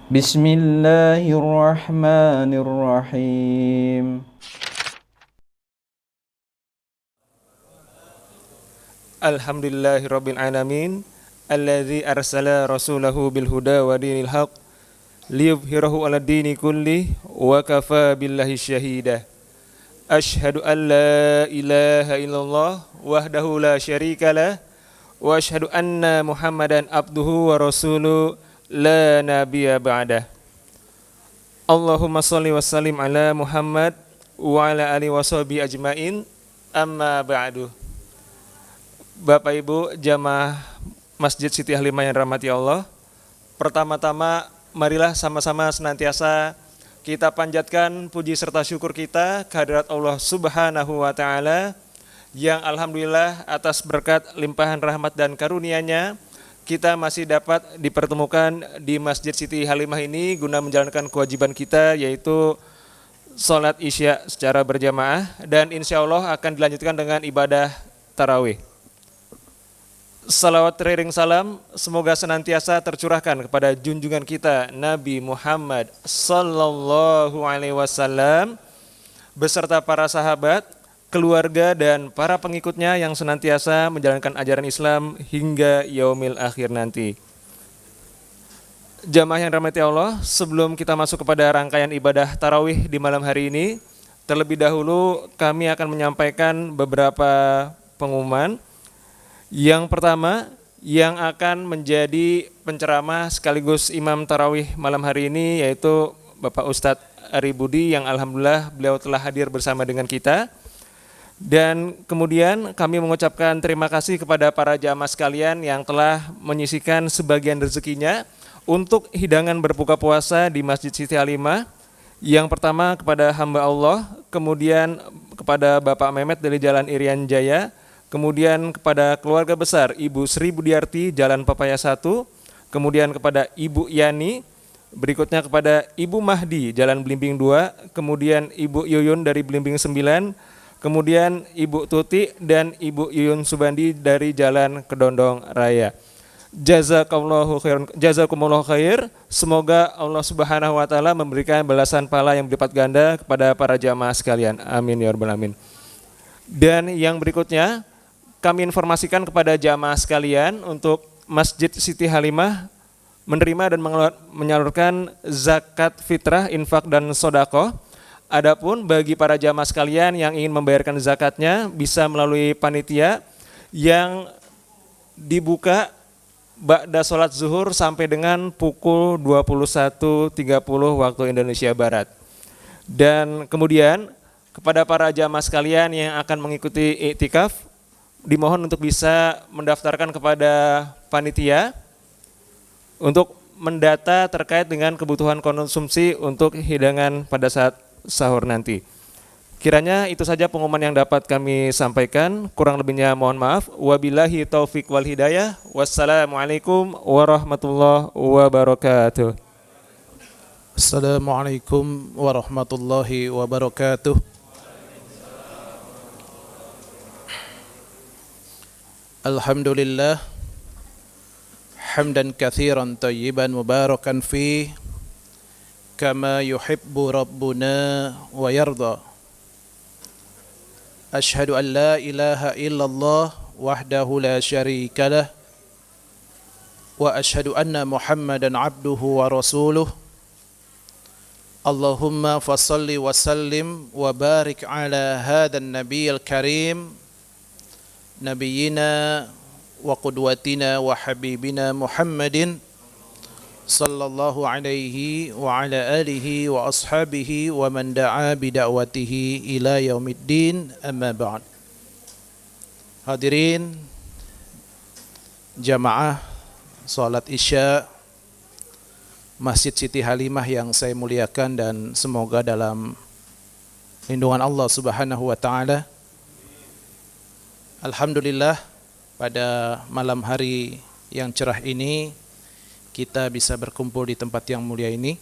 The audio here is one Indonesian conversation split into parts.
Bismillahirrahmanirrahim. Alhamdulillahirabbil alamin alladzi arsala rasulahu bil huda wa dinil haq liyuzhirahu 'ala dini kulli wa kafa billahi syahida. Asyhadu an la ilaha illallah wahdahu la syarikalah wa asyhadu anna Muhammadan abduhu wa rasuluh la nabiyya ba'dah. Allahumma shalli wa sallim ala Muhammad wa ala alihi washabihi ajmain. Amma ba'du. Bapak Ibu jamaah Masjid Siti Halimah yang rahmati Allah, pertama-tama marilah sama-sama senantiasa kita panjatkan puji serta syukur kita kehadirat Allah Subhanahu wa Ta'ala yang alhamdulillah atas berkat limpahan rahmat dan karunia-Nya kita masih dapat dipertemukan di Masjid Siti Halimah ini guna menjalankan kewajiban kita, yaitu sholat isya secara berjamaah, dan insya Allah akan dilanjutkan dengan ibadah tarawih. Salawat teriring salam semoga senantiasa tercurahkan kepada junjungan kita Nabi Muhammad sallallahu alaihi wasallam beserta para sahabat, keluarga dan para pengikutnya yang senantiasa menjalankan ajaran Islam hingga yaumil akhir nanti. Jamaah yang rahmati Allah, sebelum kita masuk kepada rangkaian ibadah tarawih di malam hari ini, terlebih dahulu kami akan menyampaikan beberapa pengumuman. Yang pertama, yang akan menjadi penceramah sekaligus imam tarawih malam hari ini yaitu Bapak Ustadz Ari Budi, yang alhamdulillah beliau telah hadir bersama dengan kita. Dan kemudian kami mengucapkan terima kasih kepada para jamaah sekalian yang telah menyisihkan sebagian rezekinya untuk hidangan berbuka puasa di Masjid Siti Halimah. Yang pertama kepada hamba Allah, kemudian kepada Bapak Mehmet dari Jalan Irian Jaya, kemudian kepada keluarga besar Ibu Sri Budiarti Jalan Papaya 1, kemudian kepada Ibu Yani, berikutnya kepada Ibu Mahdi Jalan Blimbing 2, kemudian Ibu Yuyun dari Blimbing 9, kemudian Ibu Tuti dan Ibu Yuyun Subandi dari Jalan Kedondong Raya. Jazakumullahu khair. Semoga Allah Subhanahu wa taala memberikan balasan pahala yang berlipat ganda kepada para jamaah sekalian. Amin ya rabbal alamin. Dan yang berikutnya, kami informasikan kepada jamaah sekalian untuk Masjid Siti Halimah menerima dan menyalurkan zakat fitrah, infak dan sodako. Adapun bagi para jamaah sekalian yang ingin membayarkan zakatnya bisa melalui panitia yang dibuka ba'da sholat zuhur sampai dengan pukul 21.30 waktu Indonesia Barat. Dan kemudian kepada para jamaah sekalian yang akan mengikuti iktikaf, dimohon untuk bisa mendaftarkan kepada panitia untuk mendata terkait dengan kebutuhan konsumsi untuk hidangan pada saat sahur nanti. Kiranya itu saja pengumuman yang dapat kami sampaikan, kurang lebihnya mohon maaf. Wabillahi taufik wal hidayah. Wassalamualaikum warahmatullahi wabarakatuh. Assalamualaikum warahmatullahi wabarakatuh. Alhamdulillah hamdan katsiran tayyiban mubarakan fi kama yuhibbu rabbuna wa yarda. Ashhadu an la ilaha illallah wahdahu la syarika lah wa ashhadu anna Muhammadan abduhu wa rasuluh. Allahumma fassalli wa sallim wa barik ala hadzal nabiyil karim Nabiyyina wa qudwatina wa habibina Muhammadin sallallahu alaihi wa ala alihi wa ashabihi wa man da'a bida'watihi ila yaumiddin, amma ba'd. Hadirin jamaah salat isya Masjid Siti Halimah yang saya muliakan, dan semoga dalam lindungan Allah Subhanahu wa taala. Alhamdulillah, pada malam hari yang cerah ini kita bisa berkumpul di tempat yang mulia ini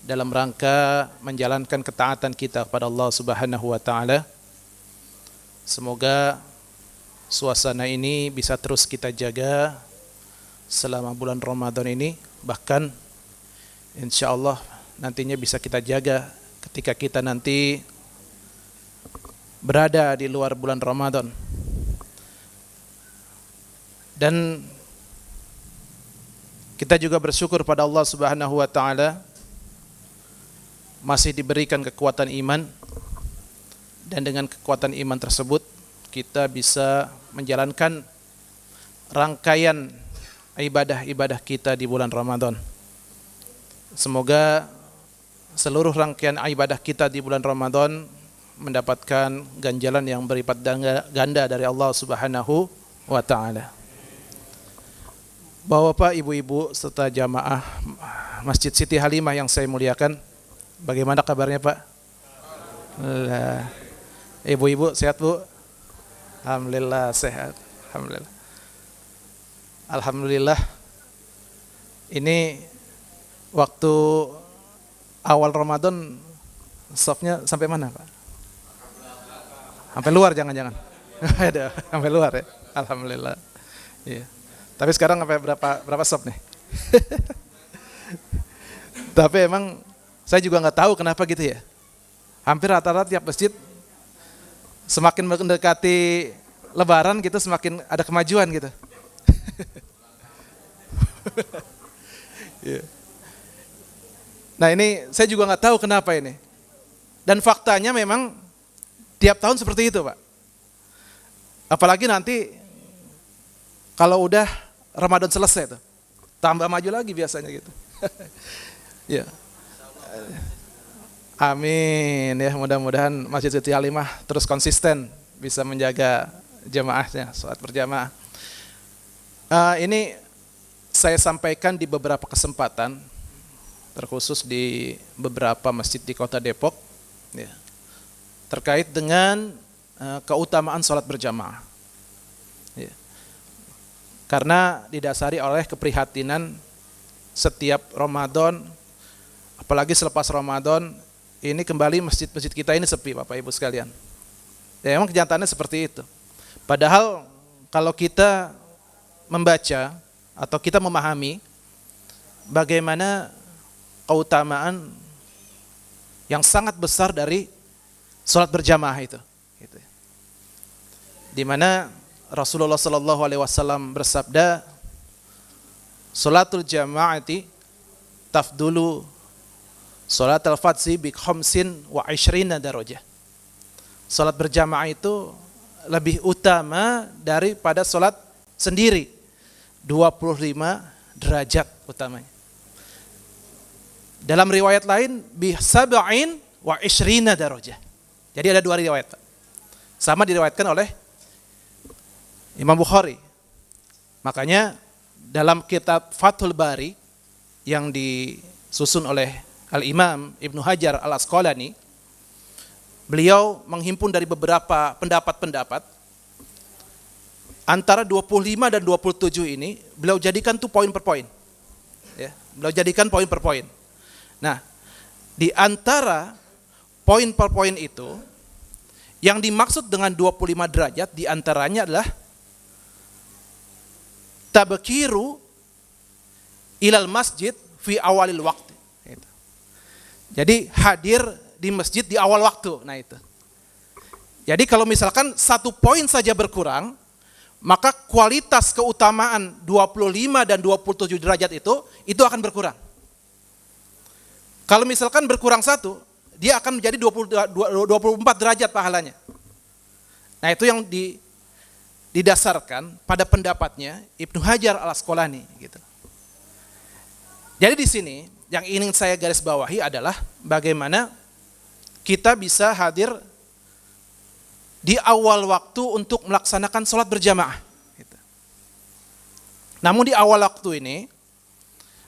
dalam rangka menjalankan ketaatan kita kepada Allah Subhanahu wa taala. Semoga suasana ini bisa terus kita jaga selama bulan Ramadan ini, bahkan insya Allah nantinya bisa kita jaga ketika kita nanti berada di luar bulan Ramadan. Dan kita juga bersyukur pada Allah Subhanahu wa taala masih diberikan kekuatan iman, dan dengan kekuatan iman tersebut kita bisa menjalankan rangkaian ibadah-ibadah kita di bulan Ramadan. Semoga seluruh rangkaian ibadah kita di bulan Ramadan mendapatkan ganjaran yang berlipat ganda dari Allah Subhanahu wa taala. Bapak, Ibu-ibu serta jamaah Masjid Siti Halimah yang saya muliakan, bagaimana kabarnya, Pak? Alhamdulillah. Ibu-ibu sehat, Bu? Alhamdulillah sehat. Alhamdulillah. Alhamdulillah. Ini waktu awal Ramadan softnya sampai mana, Pak? Sampai luar jangan-jangan. Ada sampai luar ya. Alhamdulillah. Iya. Tapi sekarang sampai berapa soft nih? Tapi emang saya juga nggak tahu kenapa gitu ya. Hampir rata-rata tiap masjid semakin mendekati Lebaran gitu semakin ada kemajuan gitu. Nah ini saya juga nggak tahu kenapa ini. Dan faktanya memang tiap tahun seperti itu, Pak. Apalagi nanti kalau udah Ramadan selesai tuh, tambah maju lagi biasanya gitu. Ya. Amin ya, mudah-mudahan Masjid Siti Halimah terus konsisten bisa menjaga jamaahnya, salat berjamaah. Ini saya sampaikan di beberapa kesempatan, terkhusus di beberapa masjid di Kota Depok, ya, terkait dengan keutamaan salat berjamaah. Ya. Karena didasari oleh keprihatinan setiap Ramadan, apalagi selepas Ramadan, ini kembali masjid-masjid kita ini sepi, Bapak Ibu sekalian. Ya, emang kenyataannya seperti itu. Padahal kalau kita membaca atau kita memahami bagaimana keutamaan yang sangat besar dari salat berjamaah itu, gitu. Di mana Rasulullah Sallallahu Alaihi Wasallam bersabda, "Salatul jamaati tafdulu salatul fadzi bi khamsin wa 20 darajah." Salat berjamaah itu lebih utama daripada salat sendiri, 25 derajat utamanya. Dalam riwayat lain bi sab'in wa 20 darajah. Jadi ada dua riwayat. Sama diriwayatkan oleh Imam Bukhari. Makanya dalam kitab Fathul Bari yang disusun oleh Al-Imam Ibnu Hajar Al-Asqalani, beliau menghimpun dari beberapa pendapat-pendapat. Antara 25 dan 27 ini beliau jadikan tuh poin per poin. Ya, beliau jadikan poin per poin. Nah, di antara poin per poin itu yang dimaksud dengan 25 derajat di antaranya adalah tabkiru ilal masjid fi awalil waktu. Jadi hadir di masjid di awal waktu. Nah itu. Jadi kalau misalkan satu poin saja berkurang, maka kualitas keutamaan 25 dan 27 derajat itu akan berkurang. Kalau misalkan berkurang satu, dia akan menjadi 24 derajat pahalanya. Nah itu yang didasarkan pada pendapatnya Ibnu Hajar Al-Asqalani gitu. Jadi di sini yang ingin saya garis bawahi adalah bagaimana kita bisa hadir di awal waktu untuk melaksanakan sholat berjamaah. Gitu. Namun di awal waktu ini,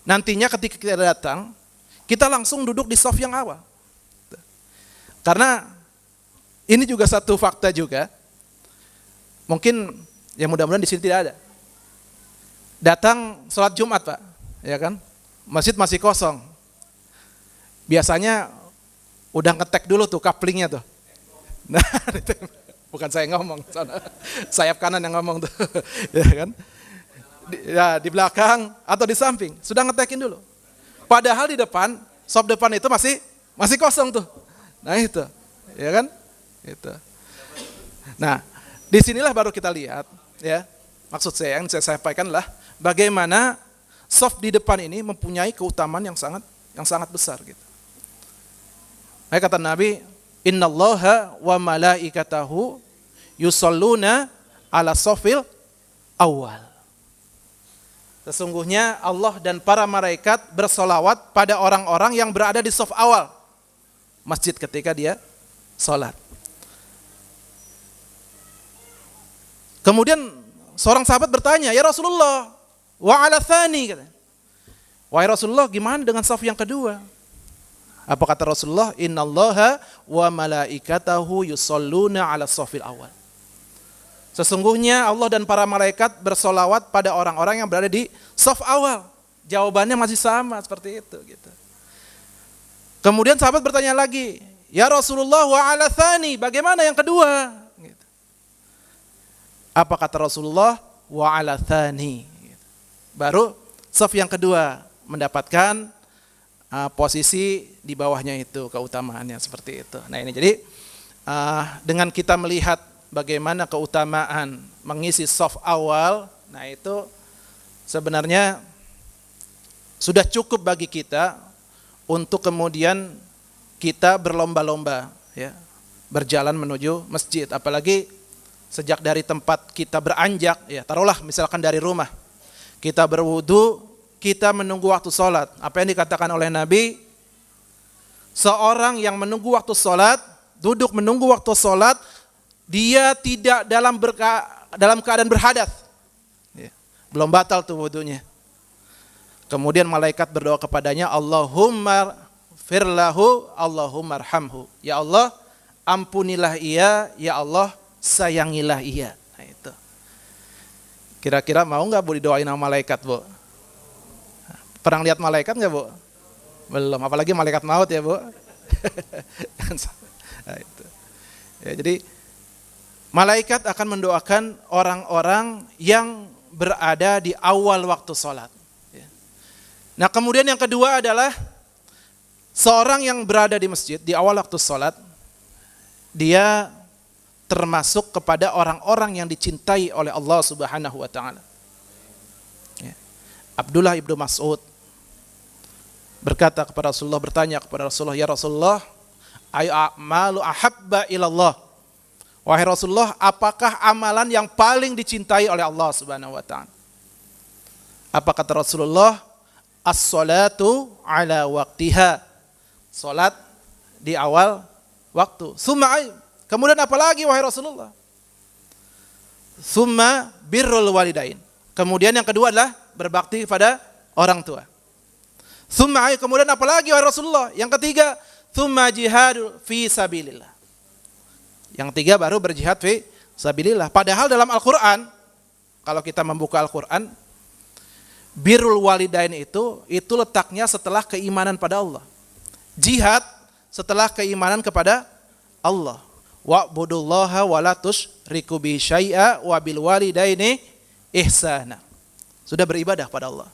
nantinya ketika kita datang, kita langsung duduk di shaf yang awal. Karena ini juga satu fakta juga. Mungkin ya mudah-mudahan di sini tidak ada. Datang sholat Jumat, Pak, ya kan? Masjid masih kosong. Biasanya udah ngetek dulu tuh kaplingnya tuh. Nah, bukan saya ngomong, sayap kanan yang ngomong tuh, ya kan? Di belakang atau di samping sudah ngetekin dulu. Padahal di depan, saf depan itu masih kosong tuh. Nah itu, ya kan? Itu. Nah, disinilah baru kita lihat, ya. Maksud saya yang saya sampaikan adalah bagaimana saf di depan ini mempunyai keutamaan yang sangat besar gitu. Nah, kata Nabi, innallaha wa malaikatahu yusalluna ala safil awal. Sesungguhnya Allah dan para malaikat bersolawat pada orang-orang yang berada di saf awal masjid ketika dia sholat. Kemudian seorang sahabat bertanya, ya Rasulullah, wa ala thani, wahai Rasulullah, gimana dengan saf yang kedua? Apa kata Rasulullah? Innallaha wa malaikatahu yusalluna ala safil awal. Sesungguhnya Allah dan para malaikat bersolawat pada orang-orang yang berada di saf awal. Jawabannya masih sama seperti itu. Gitu. Kemudian sahabat bertanya lagi, ya Rasulullah wa ala thani, bagaimana yang kedua? Gitu. Apa kata Rasulullah? Wa ala thani. Gitu. Baru saf yang kedua mendapatkan posisi di bawahnya itu, keutamaannya seperti itu. Nah ini jadi dengan kita melihat bagaimana keutamaan mengisi saf awal, nah itu sebenarnya sudah cukup bagi kita untuk kemudian kita berlomba-lomba, ya, berjalan menuju masjid. Apalagi sejak dari tempat kita beranjak, ya, taruhlah misalkan dari rumah, kita berwudu, kita menunggu waktu sholat. Apa yang dikatakan oleh Nabi? Seorang yang menunggu waktu sholat, duduk menunggu waktu sholat, dia tidak dalam keadaan berhadas, ya, belum batal tuh wudunya. Kemudian malaikat berdoa kepadanya, Allahumma firlahu, Allahumma arhamhu. Ya Allah, ampunilah ia, ya Allah, sayangilah ia. Nah itu. Kira-kira mau nggak Bu didoain sama malaikat, Bu? Pernah lihat malaikat nggak, Bu? Belum, apalagi malaikat maut ya, Bu. Nah, itu. Ya, jadi malaikat akan mendoakan orang-orang yang berada di awal waktu sholat. Nah kemudian yang kedua adalah seorang yang berada di masjid di awal waktu sholat, dia termasuk kepada orang-orang yang dicintai oleh Allah Subhanahu wa Ta'ala. Abdullah ibnu Mas'ud berkata kepada Rasulullah, bertanya kepada Rasulullah, ya Rasulullah, ayu a'malu ahabba ilallah. Wahai Rasulullah, apakah amalan yang paling dicintai oleh Allah Subhanahu wa Ta'ala? Apa kata Rasulullah? As-salatu ala waqtiha. Salat di awal waktu. Kemudian apa lagi wahai Rasulullah? Summa birrul walidain. Kemudian yang kedua adalah berbakti kepada orang tua. Kemudian apa lagi wahai Rasulullah? Yang ketiga, summa jihadu fi sabilillah. Yang tiga baru berjihad fi sabilillah. Padahal dalam Al-Quran, kalau kita membuka Al-Quran, birrul walidain itu letaknya setelah keimanan pada Allah. Jihad setelah keimanan kepada Allah. Wa'budullaha wa la tusyriku bihi syai'a wa bil walidaini ihsana. Sudah beribadah pada Allah.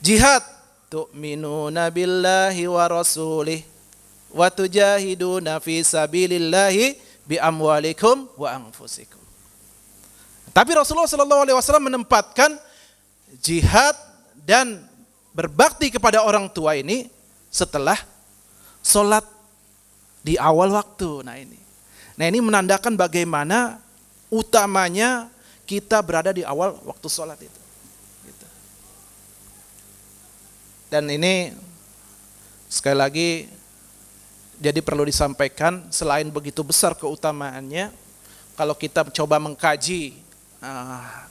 Jihad, tu'minuna billahi wa rasulih wa tujahiduna fi sabilillahi bi amwalikum wa anfusikum. Tapi Rasulullah SAW menempatkan jihad dan berbakti kepada orang tua ini setelah sholat di awal waktu. Nah ini menandakan bagaimana utamanya kita berada di awal waktu sholat itu. Gitu. Dan ini sekali lagi jadi perlu disampaikan, selain begitu besar keutamaannya, kalau kita coba mengkaji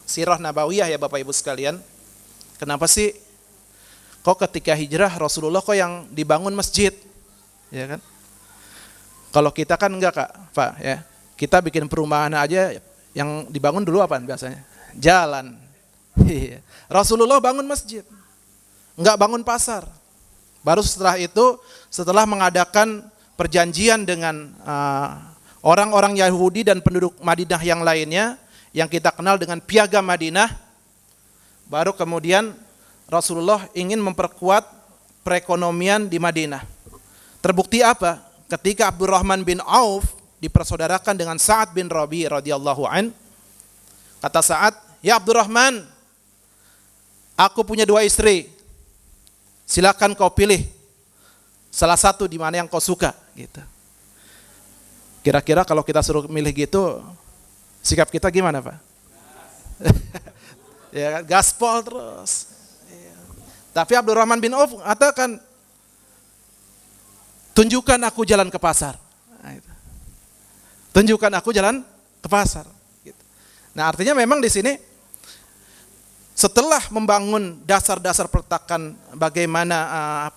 sirah nabawiyah ya Bapak Ibu sekalian, kenapa sih kok ketika hijrah Rasulullah kok yang dibangun masjid, ya kan? Kalau kita kan enggak Kak, Pak ya. Kita bikin perumahan aja yang dibangun dulu apaan biasanya? Jalan. Rasulullah bangun masjid. Enggak bangun pasar. Baru setelah itu, setelah mengadakan perjanjian dengan orang-orang Yahudi dan penduduk Madinah yang lainnya, yang kita kenal dengan Piagam Madinah, baru kemudian Rasulullah ingin memperkuat perekonomian di Madinah. Terbukti apa? Ketika Abdurrahman bin Auf dipersaudarakan dengan Sa'ad bin Rabi radhiyallahu an, kata Sa'ad, "Ya Abdurrahman, aku punya 2 istri. Silakan kau pilih salah satu di mana yang kau suka." Gitu. Kira-kira kalau kita suruh milih gitu, sikap kita gimana, Pak? Ya kan, gaspol terus. Ya. Tapi Abdurrahman bin Auf katakan, "Tunjukkan aku jalan ke pasar." Nah, itu. Tunjukkan aku jalan ke pasar. Gitu. Nah, artinya memang di sini setelah membangun dasar-dasar peletakan bagaimana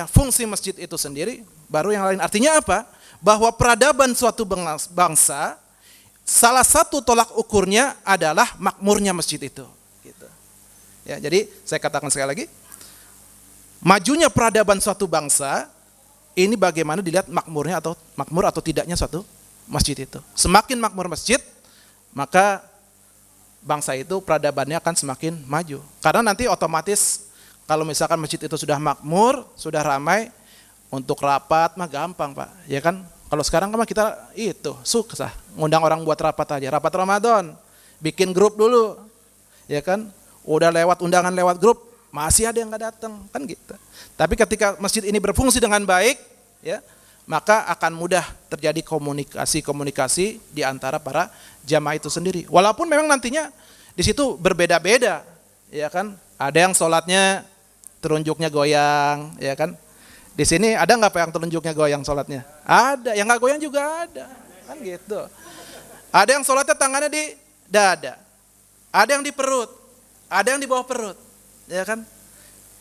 fungsi masjid itu sendiri, baru yang lain. Artinya apa? Bahwa peradaban suatu bangsa, salah satu tolak ukurnya adalah makmurnya masjid itu. Gitu. Ya, jadi saya katakan sekali lagi, majunya peradaban suatu bangsa ini bagaimana dilihat makmur atau tidaknya suatu masjid itu. Semakin makmur masjid, maka bangsa itu peradabannya akan semakin maju. Karena nanti otomatis kalau misalkan masjid itu sudah makmur, sudah ramai, untuk rapat mah gampang, Pak. Ya kan? Kalau sekarang kan kita itu susah ngundang orang buat rapat aja. Rapat Ramadan, bikin grup dulu. Ya kan? Udah lewat undangan lewat grup, masih ada yang nggak datang, kan gitu. Tapi ketika masjid ini berfungsi dengan baik, ya, maka akan mudah terjadi komunikasi di antara para jamaah itu sendiri. Walaupun memang nantinya di situ berbeda-beda, ya kan? Ada yang sholatnya telunjuknya goyang, ya kan? Di sini ada nggak Pak yang telunjuknya goyang sholatnya? Ada, yang nggak goyang juga ada, kan gitu. Ada yang sholatnya tangannya di dada, ada yang di perut, ada yang di bawah perut, ya kan?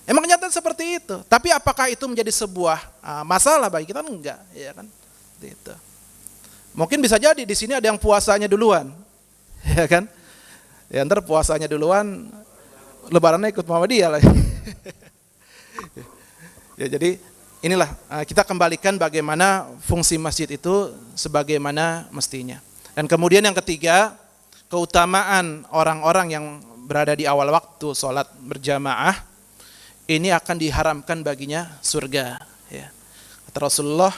Emang kenyataan seperti itu. Tapi apakah itu menjadi sebuah masalah bagi kita? Enggak, ya kan? Gitu. Mungkin bisa jadi di sini ada yang puasanya duluan, ya kan? Ya ntar puasanya duluan, lebarannya ikut Muhammadiyah lah. Ya, jadi inilah kita kembalikan bagaimana fungsi masjid itu sebagaimana mestinya. Dan kemudian yang ketiga, keutamaan orang-orang yang berada di awal waktu sholat berjamaah, ini akan diharamkan baginya surga. Ya. Kata Rasulullah,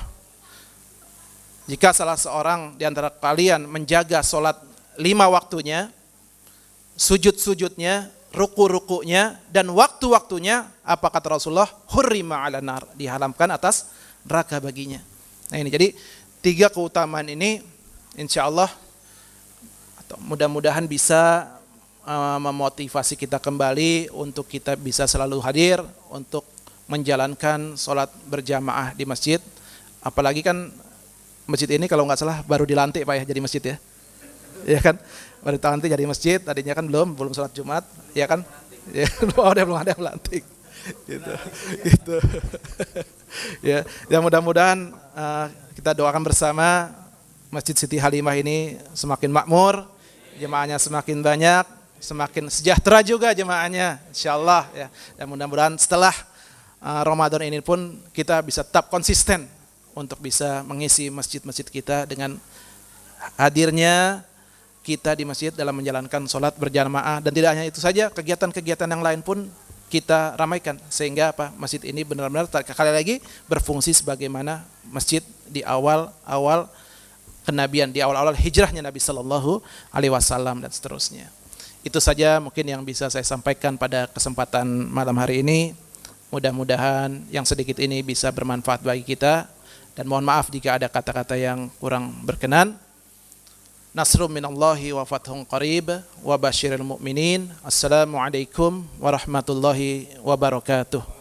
jika salah seorang di antara kalian menjaga sholat 5 waktunya, sujud-sujudnya, ruku-rukunya, dan waktu-waktunya, apa kata Rasulullah? Hurrima ala nar, diharamkan atas neraka baginya. Nah ini jadi 3 keutamaan ini, insya Allah atau mudah-mudahan bisa memotivasi kita kembali untuk kita bisa selalu hadir untuk menjalankan sholat berjamaah di masjid. Apalagi kan masjid ini kalau nggak salah baru dilantik Pak ya jadi masjid ya. Ya kan? Baru dilantik jadi masjid, tadinya kan belum sholat Jumat, ya kan? Ya, belum ada yang melantik. Gitu. Ya mudah-mudahan kita doakan bersama Masjid Siti Halimah ini semakin makmur, jemaahnya semakin banyak, semakin sejahtera juga jemaahnya, insyaallah ya. Dan mudah-mudahan setelah Ramadan ini pun kita bisa tetap konsisten untuk bisa mengisi masjid-masjid kita dengan hadirnya kita di masjid dalam menjalankan sholat berjamaah. Dan tidak hanya itu saja, kegiatan-kegiatan yang lain pun kita ramaikan sehingga masjid ini benar-benar sekali lagi berfungsi sebagaimana masjid di awal-awal kenabian, di awal-awal hijrahnya Nabi Sallallahu Alaihi Wasallam dan seterusnya. Itu saja mungkin yang bisa saya sampaikan pada kesempatan malam hari ini. Mudah-mudahan yang sedikit ini bisa bermanfaat bagi kita, dan mohon maaf jika ada kata-kata yang kurang berkenan. Nasrum minallahi wa fathun qarib wa basyiril mu'minin. Assalamualaikum warahmatullahi wabarakatuh.